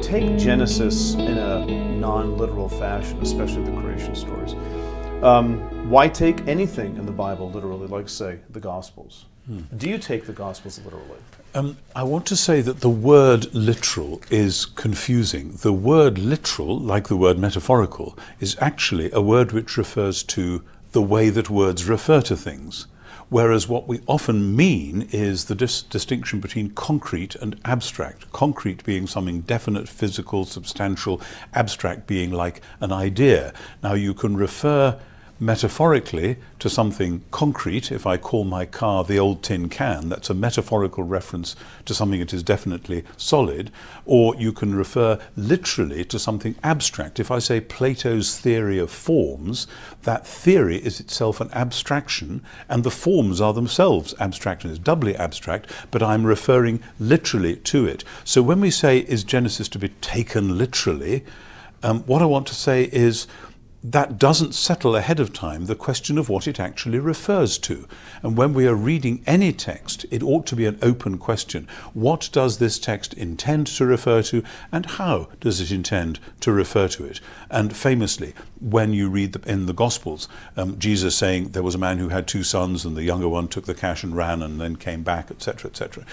take Genesis in a non-literal fashion, especially the creation stories, why take anything in the Bible literally, like, say, the Gospels? Do you take the Gospels literally? I want to say that the word literal is confusing. The word literal, like the word metaphorical, is actually a word which refers to the way that words refer to things. Whereas what we often mean is the distinction between concrete and abstract. Concrete being something definite, physical, substantial, abstract being like an idea. Now you can refer metaphorically to something concrete. If I call my car the old tin can, that's a metaphorical reference to something that is definitely solid. Or you can refer literally to something abstract. If I say Plato's theory of forms, that theory is itself an abstraction, and the forms are themselves abstract, and it's doubly abstract, but I'm referring literally to it. So when we say, is Genesis to be taken literally, what I want to say is that doesn't settle ahead of time the question of what it actually refers to. And when we are reading any text, it ought to be an open question. What does this text intend to refer to, and how does it intend to refer to it? And famously, when you read in the Gospels, Jesus saying there was a man who had 2 sons, and the younger one took the cash and ran and then came back, etc., etc.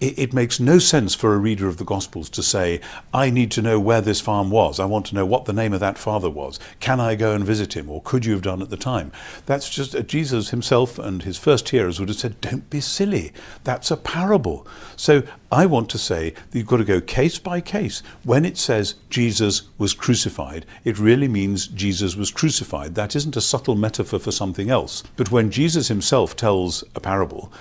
It makes no sense for a reader of the Gospels to say, I need to know where this farm was. I want to know what the name of that father was. Can I go and visit him? Or could you have done at the time? That's just, Jesus himself and his first hearers would have said, don't be silly. That's a parable. So I want to say that you've got to go case by case. When it says Jesus was crucified, it really means Jesus was crucified. That isn't a subtle metaphor for something else. But when Jesus himself tells a parable,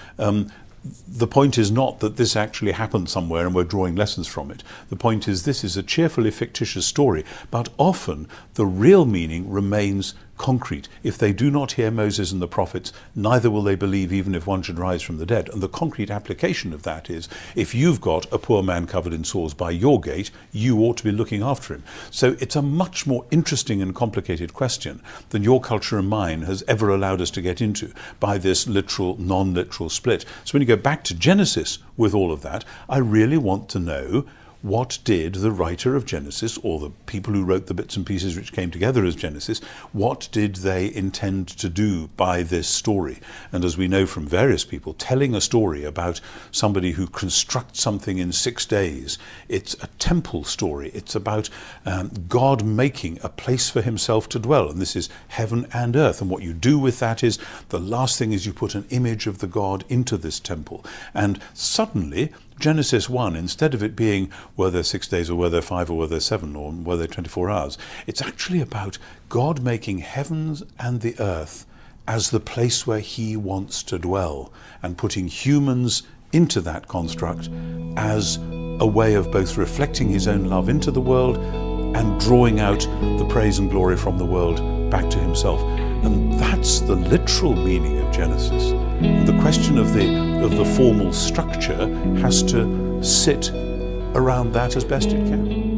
the point is not that this actually happened somewhere and we're drawing lessons from it. The point is this is a cheerfully fictitious story, but often the real meaning remains concrete. If they do not hear Moses and the prophets, neither will they believe even if one should rise from the dead. And the concrete application of that is, if you've got a poor man covered in sores by your gate, you ought to be looking after him. So it's a much more interesting and complicated question than your culture and mine has ever allowed us to get into by this literal, non-literal split. So when you go back to Genesis with all of that, I really want to know, what did the writer of Genesis, or the people who wrote the bits and pieces which came together as Genesis, what did they intend to do by this story? And as we know from various people, telling a story about somebody who constructs something in 6 days, it's a temple story. It's about God making a place for himself to dwell. And this is heaven and earth. And what you do with that is, the last thing is you put an image of the God into this temple. And suddenly, Genesis 1, instead of it being were there 6 days or were there 5 or were there 7 or were there 24 hours, it's actually about God making heavens and the earth as the place where he wants to dwell, and putting humans into that construct as a way of both reflecting his own love into the world and drawing out the praise and glory from the world back to himself. And that's the literal meaning of Genesis. And the question of the formal structure has to sit around that as best it can.